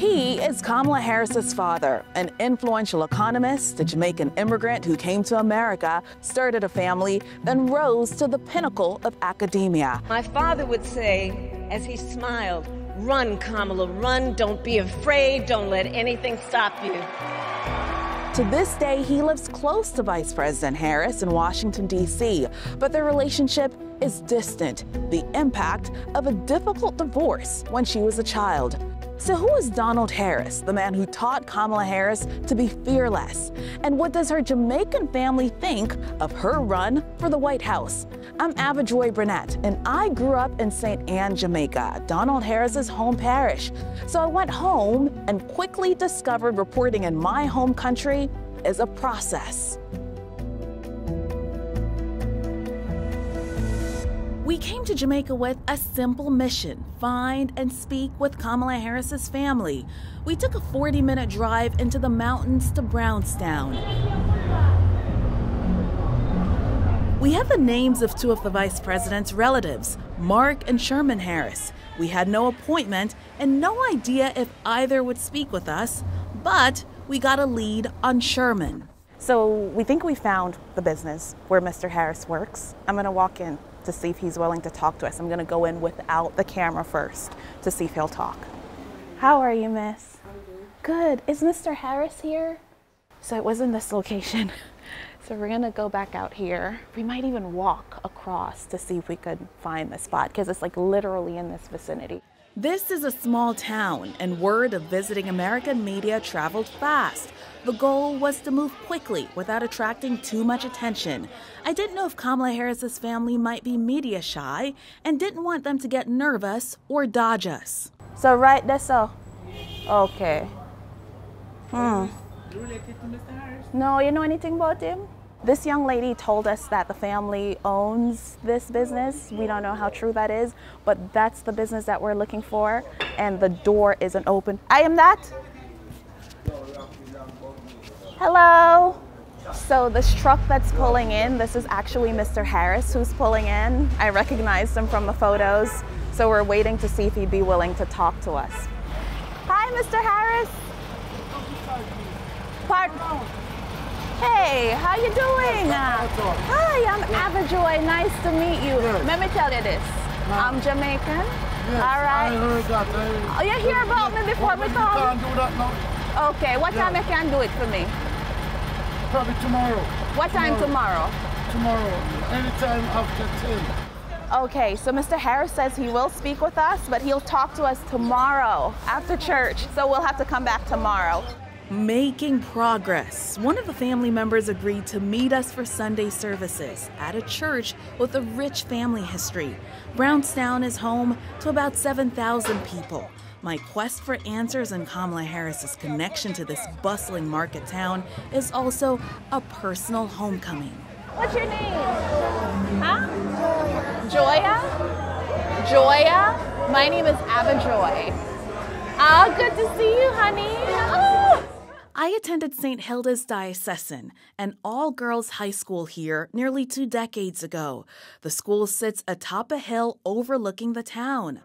He is Kamala Harris's father, an influential economist, a Jamaican immigrant who came to America, started a family, then rose to the pinnacle of academia. My father would say, as he smiled, "Run, Kamala, run. Don't be afraid. Don't let anything stop you." To this day, he lives close to Vice President Harris in Washington, D.C., but their relationship is distant, the impact of a difficult divorce when she was a child. So who is Donald Harris, the man who taught Kamala Harris to be fearless? And what does her Jamaican family think of her run for the White House? I'm Ava Joy Burnett, and I grew up in St. Ann, Jamaica, Donald Harris's home parish. So I went home and quickly discovered reporting in my home country is a process. We came to Jamaica with a simple mission: find and speak with Kamala Harris's family. We took a 40-minute drive into the mountains to Brownstown. We had the names of two of the vice president's relatives, Mark and Sherman Harris. We had no appointment and no idea if either would speak with us, but we got a lead on Sherman. So we think we found the business where Mr. Harris works. I'm gonna walk in to see if he's willing to talk to us. I'm gonna go in without the camera first to see if he'll talk. How are you, miss? Good. Is Mr. Harris here? So it was in this location. So we're gonna go back out here. We might even walk across to see if we could find the spot, because it's like literally in this vicinity. This is a small town, and word of visiting American media traveled fast. The goal was to move quickly without attracting too much attention. I didn't know if Kamala Harris's family might be media shy and didn't want them to get nervous or dodge us. So right there, so. Okay. You related to Mr. Harris? No, you know anything about him? This young lady told us that the family owns this business. We don't know how true that is, but that's the business that we're looking for, and the door isn't open. I am that? Hello? So this truck that's pulling in, this is actually Mr. Harris who's pulling in. I recognized him from the photos, so we're waiting to see if he'd be willing to talk to us. Hi, Mr. Harris. Hey, how you doing? Hi, I'm Ava Joy. Nice to meet you. Let me tell you this. I'm Jamaican. Yes, all right. I heard that. Oh, you hear about me before we come? You can't do that now. Okay, what time you can do it for me? Probably tomorrow. What time tomorrow? Tomorrow, anytime after 10. Okay, so Mr. Harris says he will speak with us, but he'll talk to us tomorrow after church. So we'll have to come back tomorrow. Making progress. One of the family members agreed to meet us for Sunday services at a church with a rich family history. Brownstown is home to about 7,000 people. My quest for answers and Kamala Harris's connection to this bustling market town is also a personal homecoming. What's your name? Huh? Joya? Joya? My name is Ava Joy. Oh, good to see you, honey. Oh. I attended St. Hilda's Diocesan, an all-girls high school here nearly 2 decades ago. The school sits atop a hill overlooking the town.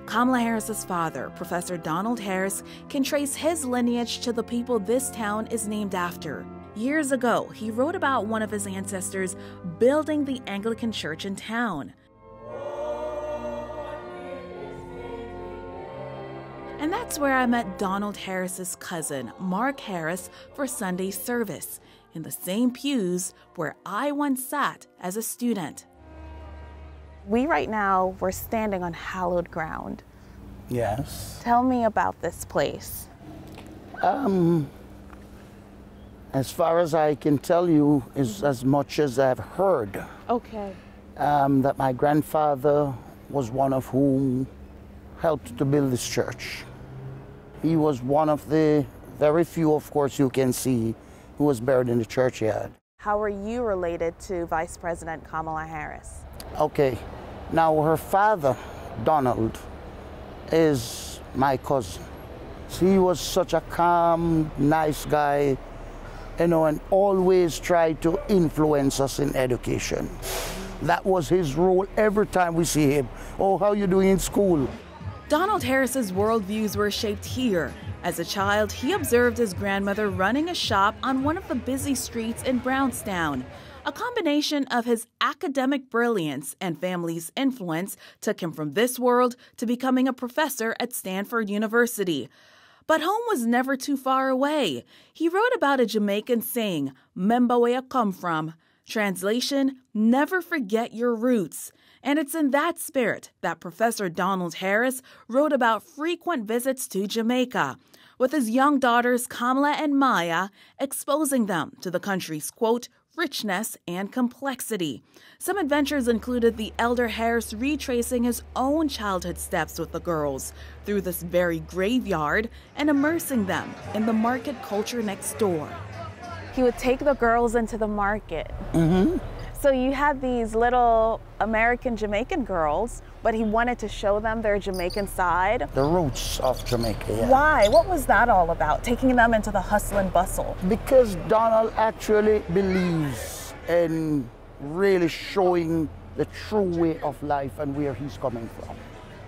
Kamala Harris's father, Professor Donald Harris, can trace his lineage to the people this town is named after. Years ago, he wrote about one of his ancestors building the Anglican church in town. And that's where I met Donald Harris's cousin, Mark Harris, for Sunday service, in the same pews where I once sat as a student. Right now, we're standing on hallowed ground. Yes. Tell me about this place. As far as I can tell you is as much as I've heard. Okay. That my grandfather was one of whom helped to build this church. He was one of the very few, of course, you can see, who was buried in the churchyard. How are you related to Vice President Kamala Harris? Okay, now her father, Donald, is my cousin. He was such a calm, nice guy, you know, and always tried to influence us in education. That was his role every time we see him. Oh, how you doing in school? Donald Harris's worldviews were shaped here, As a child, he observed his grandmother running a shop on one of the busy streets in Brownstown. A combination of his academic brilliance and family's influence took him from this world to becoming a professor at Stanford University. But home was never too far away. He wrote about a Jamaican saying, "Member where you come from." Translation, never forget your roots. And it's in that spirit that Professor Donald Harris wrote about frequent visits to Jamaica, with his young daughters Kamala and Maya exposing them to the country's, quote, richness and complexity. Some adventures included the elder Harris retracing his own childhood steps with the girls through this very graveyard and immersing them in the market culture next door. He would take the girls into the market. So you had these little American Jamaican girls, but he wanted to show them their Jamaican side. The roots of Jamaica, yeah. Why? What was that all about, taking them into the hustle and bustle? Because Donald actually believes in really showing the true way of life and where he's coming from.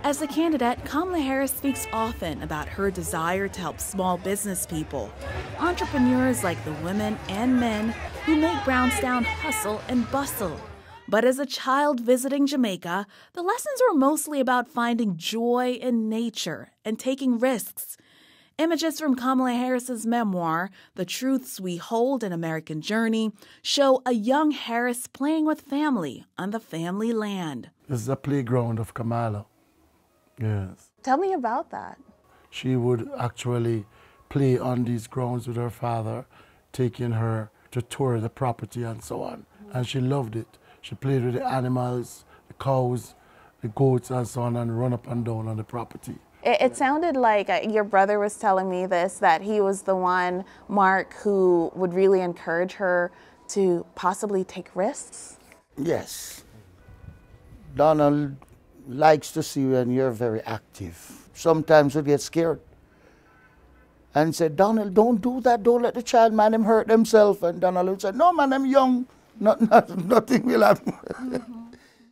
As a candidate, Kamala Harris speaks often about her desire to help small business people, entrepreneurs like the women and men who make Brownstown hustle and bustle. But as a child visiting Jamaica, the lessons were mostly about finding joy in nature and taking risks. Images from Kamala Harris's memoir, The Truths We Hold: An American Journey, show a young Harris playing with family on the family land. This is the playground of Kamala. Yes. Tell me about that. She would actually play on these grounds with her father, taking her to tour the property and so on. And she loved it. She played with the animals, the cows, the goats and so on, and run up and down on the property. It sounded like your brother was telling me this, that he was the one, Mark, who would really encourage her to possibly take risks? Yes. Donald likes to see when you're very active. Sometimes we get scared and said, "Donald, don't do that. Don't let the child man him hurt himself." And Donald would say, "No, man, I'm young. Nothing will happen."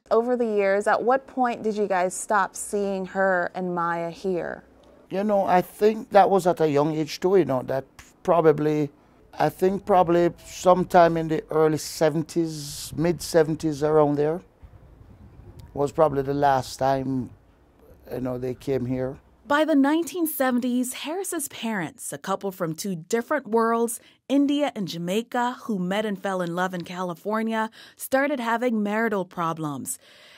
Over the years, at what point did you guys stop seeing her and Maya here? You know, I think that was at a young age too, you know, that probably sometime in the early 70s, mid 70s, around there, was probably the last time, you know, they came here. By the 1970s, Harris's parents, a couple from two different worlds, India and Jamaica, who met and fell in love in California, started having marital problems.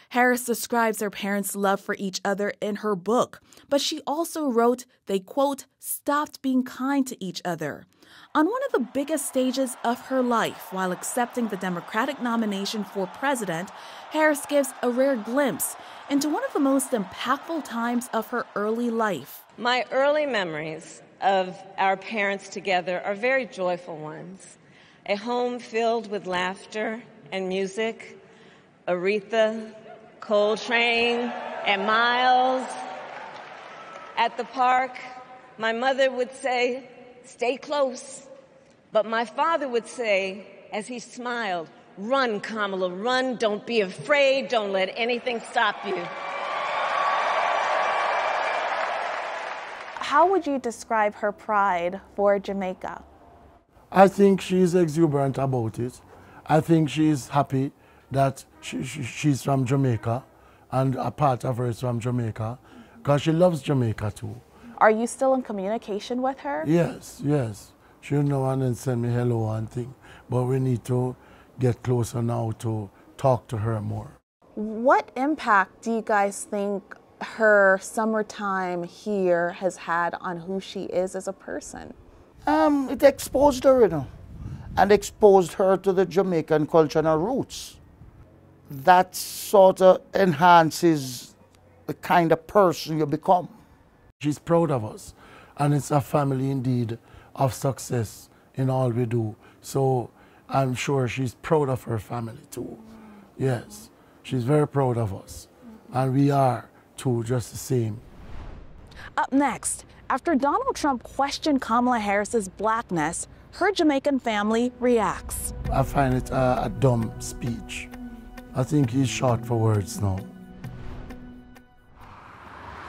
Harris describes her parents' love for each other in her book, but she also wrote they, quote, stopped being kind to each other. On one of the biggest stages of her life, while accepting the Democratic nomination for president, Harris gives a rare glimpse into one of the most impactful times of her early life. My early memories of our parents together are very joyful ones. A home filled with laughter and music, Aretha, Coltrane, and Miles. At the park, my mother would say, "Stay close." But my father would say, as he smiled, "Run, Kamala, run. Don't be afraid. Don't let anything stop you." How would you describe her pride for Jamaica? I think she's exuberant about it. I think she's happy that she's from Jamaica, and a part of her is from Jamaica, because she loves Jamaica too. Are you still in communication with her? Yes, yes. She'll know and then send me hello and thing. But we need to get closer now to talk to her more. What impact do you guys think her summertime here has had on who she is as a person? It exposed her, you know, and exposed her to the Jamaican culture and her roots. That sort of enhances the kind of person you become. She's proud of us, and it's a family indeed of success in all we do. So I'm sure she's proud of her family too. Yes, she's very proud of us, and we are too, just the same. Up next, after Donald Trump questioned Kamala Harris's blackness, her Jamaican family reacts. I find it a dumb speech. I think he's short for words now.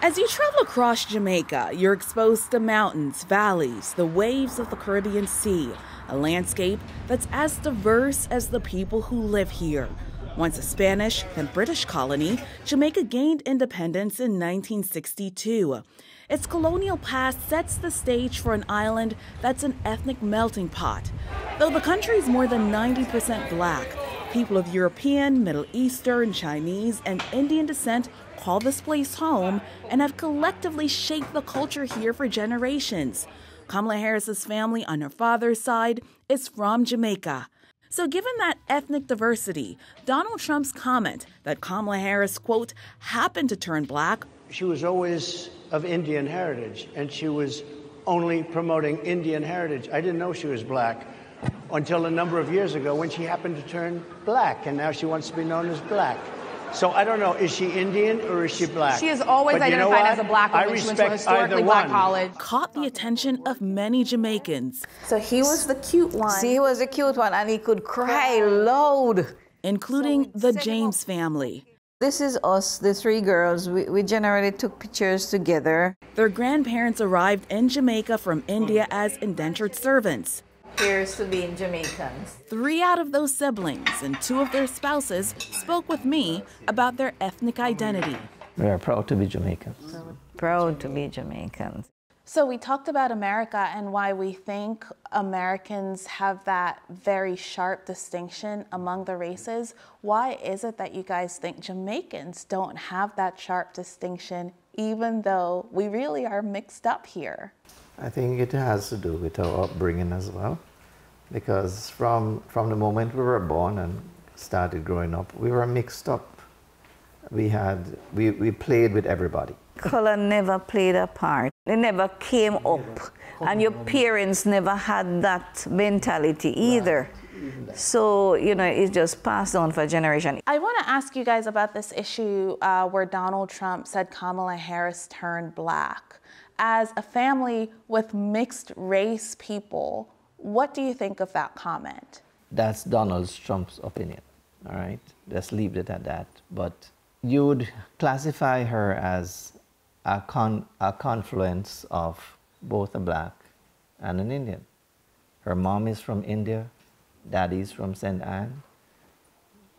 As you travel across Jamaica, you're exposed to mountains, valleys, the waves of the Caribbean Sea, a landscape that's as diverse as the people who live here. Once a Spanish, then British colony, Jamaica gained independence in 1962. Its colonial past sets the stage for an island that's an ethnic melting pot. Though the country is more than 90% black, people of European, Middle Eastern, Chinese, and Indian descent call this place home and have collectively shaped the culture here for generations. Kamala Harris's family on her father's side is from Jamaica. So given that ethnic diversity, Donald Trump's comment that Kamala Harris, quote, happened to turn black. She was always of Indian heritage, and she was only promoting Indian heritage. I didn't know she was black until a number of years ago when she happened to turn black, and now she wants to be known as black. So I don't know, is she Indian or is she black? She is always identified as a black woman. She went to a historically black college. Caught the attention of many Jamaicans. So he was the cute one. He was the cute one, and he could cry loud. Including the James family. This is us, the three girls. We generally took pictures together. Their grandparents arrived in Jamaica from India as indentured servants. Here's to being Jamaicans. 3 out of those siblings and 2 of their spouses spoke with me about their ethnic identity. We are proud to be Jamaicans. Proud to be Jamaicans. So we talked about America and why we think Americans have that very sharp distinction among the races. Why is it that you guys think Jamaicans don't have that sharp distinction, even though we really are mixed up here? I think it has to do with our upbringing as well, because from the moment we were born and started growing up, we were mixed up. We played with everybody. Color never played a part. It never came up, and your parents never had that mentality either. So, you know, it's just passed on for a generation. I want to ask you guys about this issue where Donald Trump said Kamala Harris turned black. As a family with mixed race people, what do you think of that comment? That's Donald Trump's opinion, all right? Let's leave it at that. But you would classify her as a confluence of both a black and an Indian. Her mom is from India, daddy's from St. Anne,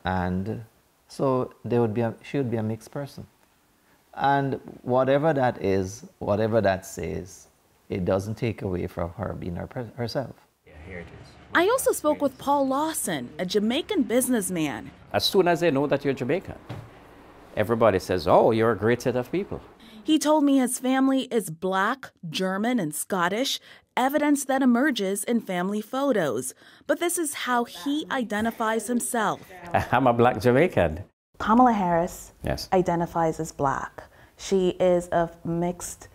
and so she would be a mixed person. And whatever that is, whatever that says, it doesn't take away from her being herself. Yeah, here it is. I also spoke with Paul Lawson, a Jamaican businessman. As soon as they know that you're Jamaican, everybody says, oh, you're a great set of people. He told me his family is black, German, and Scottish, evidence that emerges in family photos. But this is how he identifies himself. I'm a black Jamaican. Kamala Harris Yes. identifies as black. She is of mixed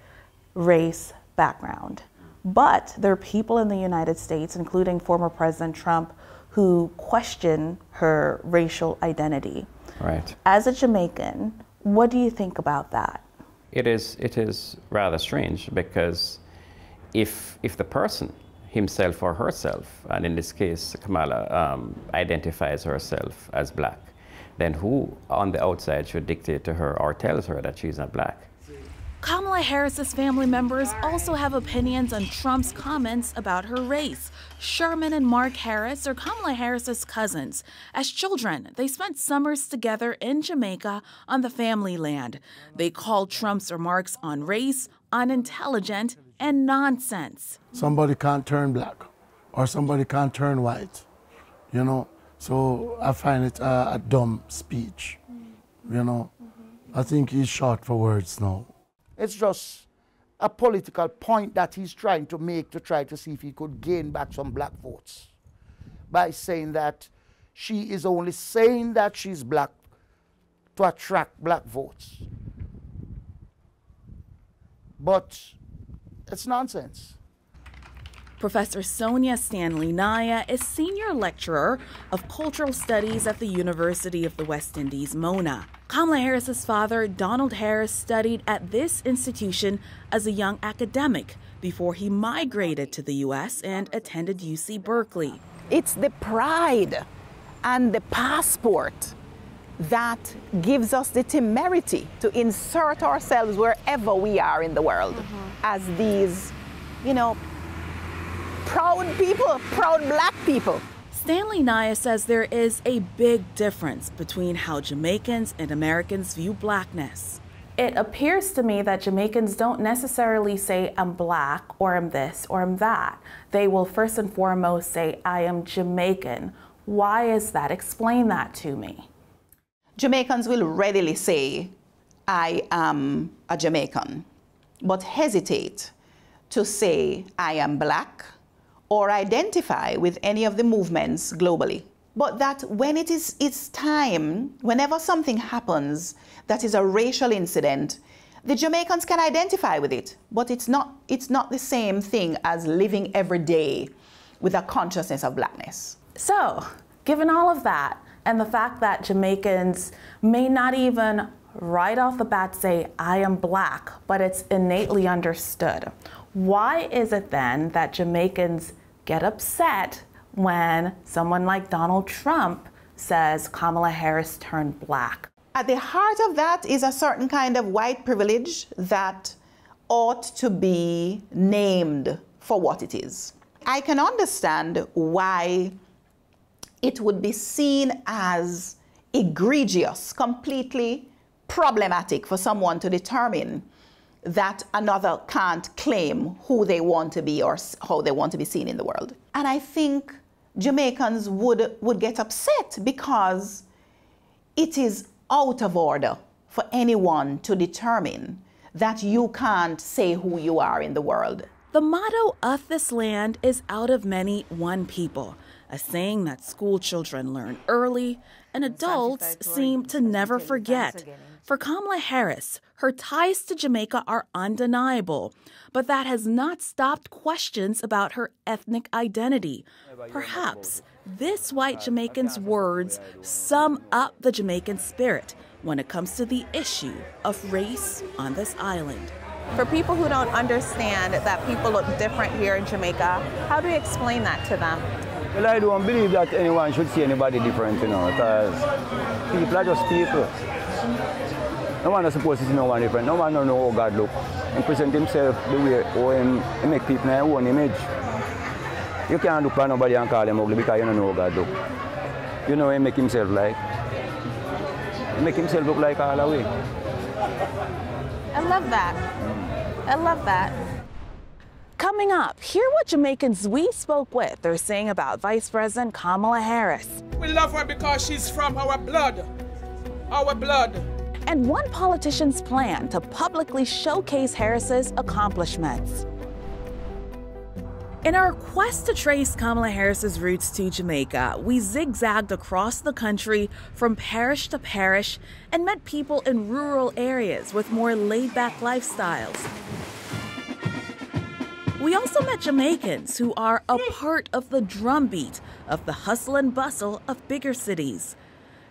race background. But there are people in the United States, including former President Trump, who question her racial identity. Right. As a Jamaican, what do you think about that? It is rather strange, because if the person himself or herself, and in this case Kamala, identifies herself as black, then who on the outside should dictate to her or tells her that she's not black? Kamala Harris's family members also have opinions on Trump's comments about her race. Sherman and Mark Harris are Kamala Harris's cousins. As children, they spent summers together in Jamaica on the family land. They called Trump's remarks on race unintelligent and nonsense. Somebody can't turn black or somebody can't turn white, you know? So I find it a dumb speech, you know? I think he's short for words now. It's just a political point that he's trying to make to try to see if he could gain back some black votes by saying that she is only saying that she's black to attract black votes. But it's nonsense. Professor Sonia Stanley Naya is senior lecturer of cultural studies at the University of the West Indies, Mona. Kamala Harris's father, Donald Harris, studied at this institution as a young academic before he migrated to the U.S. and attended UC Berkeley. It's the pride and the passport that gives us the temerity to insert ourselves wherever we are in the world as these, you know, proud people, proud black people. Stanley Naya says there is a big difference between how Jamaicans and Americans view blackness. It appears to me that Jamaicans don't necessarily say I'm black or I'm this or I'm that. They will first and foremost say I am Jamaican. Why is that? Explain that to me. Jamaicans will readily say I am a Jamaican, but hesitate to say I am black or identify with any of the movements globally. But that when it's time, whenever something happens that is a racial incident, the Jamaicans can identify with it, but it's not the same thing as living every day with a consciousness of blackness. So, given all of that, and the fact that Jamaicans may not even right off the bat say, I am black, but it's innately understood, why is it then that Jamaicans get upset when someone like Donald Trump says Kamala Harris turned black? At the heart of that is a certain kind of white privilege that ought to be named for what it is. I can understand why it would be seen as egregious, completely problematic for someone to determine that another can't claim who they want to be or how they want to be seen in the world. And I think Jamaicans would get upset because it is out of order for anyone to determine that you can't say who you are in the world. The motto of this land is out of many, one people, a saying that school children learn early and adults seem to never forget. For Kamala Harris, her ties to Jamaica are undeniable, but that has not stopped questions about her ethnic identity. Perhaps this white Jamaican's words sum up the Jamaican spirit when it comes to the issue of race on this island. For people who don't understand that people look different here in Jamaica, how do you explain that to them? Well, I don't believe that anyone should see anybody different, you know, because people are just people. No one is supposed to see no one different. No one don't know how God look and present himself the way he make people in their own image. You can't look at nobody and call him ugly because you don't know how God look. You know he make himself like. He make himself look like all the way. I love that. I love that. Coming up, hear what Jamaicans we spoke with are saying about Vice President Kamala Harris. We love her because she's from our blood. Our blood. And one politician's plan to publicly showcase Harris's accomplishments. In our quest to trace Kamala Harris's roots to Jamaica, we zigzagged across the country from parish to parish and met people in rural areas with more laid-back lifestyles. We also met Jamaicans who are a part of the drumbeat of the hustle and bustle of bigger cities.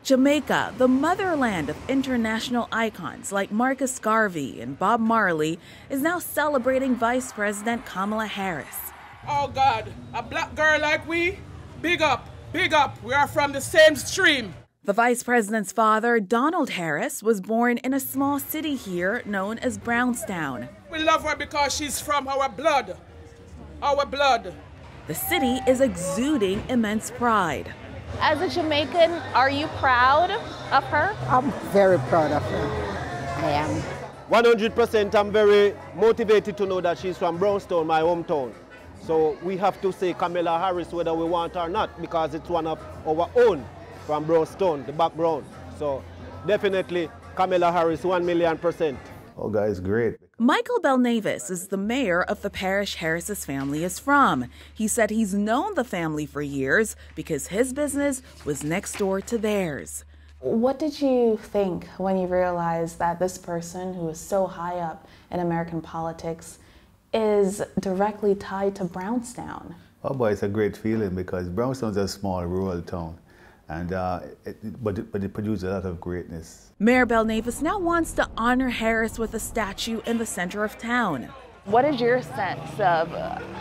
Jamaica, the motherland of international icons like Marcus Garvey and Bob Marley, is now celebrating Vice President Kamala Harris. Oh God, a black girl like we? Big up, we are from the same stream. The Vice President's father, Donald Harris, was born in a small city here known as Brownstown. We love her because she's from our blood. Our blood. The city is exuding immense pride. As a Jamaican, are you proud of her? I'm very proud of her. I am. 100% I'm very motivated to know that she's from Brownstown, my hometown. So we have to say Kamala Harris whether we want or not because it's one of our own from Brownstown, the background. So definitely Kamala Harris 1,000,000%. Oh, guys, great. Michael Belnavis is the mayor of the parish Harris's family is from. He said he's known the family for years because his business was next door to theirs. What did you think when you realized that this person who is so high up in American politics is directly tied to Brownstown? Oh boy, it's a great feeling because Brownstown's a small rural town, and but it produces a lot of greatness. Mayor Belnavis now wants to honor Harris with a statue in the center of town. What is your sense of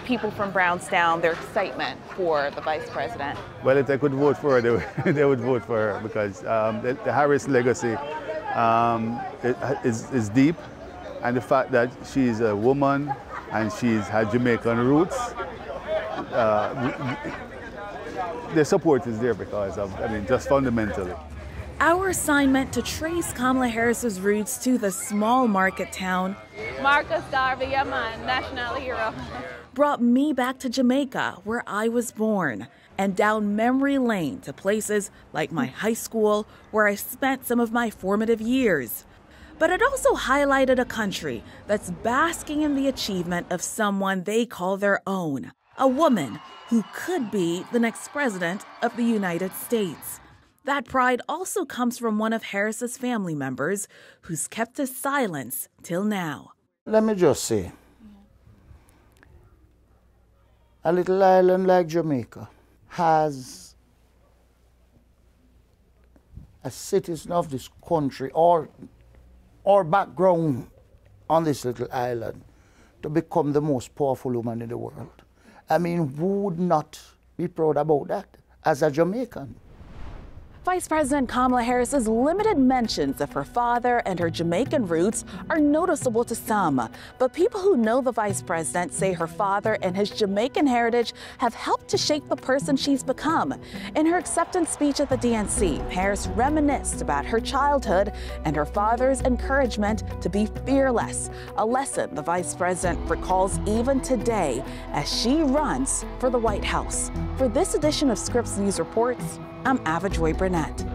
people from Brownstown, their excitement for the vice president? Well, if they could vote for her, they would vote for her because the Harris legacy is deep, and the fact that she's a woman and she's had Jamaican roots, the support is there because of, just fundamentally. Our assignment to trace Kamala Harris's roots to the small market town, Marcus Garvey, yeah man, national hero, brought me back to Jamaica, where I was born, and down memory lane to places like my high school, where I spent some of my formative years. But it also highlighted a country that's basking in the achievement of someone they call their own, a woman who could be the next president of the United States. That pride also comes from one of Harris's family members who's kept his silence till now. Let me just say, a little island like Jamaica has a citizen of this country or background on this little island to become the most powerful woman in the world. Who would not be proud about that as a Jamaican? Vice President Kamala Harris's limited mentions of her father and her Jamaican roots are noticeable to some, but people who know the vice president say her father and his Jamaican heritage have helped to shape the person she's become. In her acceptance speech at the DNC, Harris reminisced about her childhood and her father's encouragement to be fearless, a lesson the vice president recalls even today as she runs for the White House. For this edition of Scripps News Reports, I'm Ava Joy Burnett.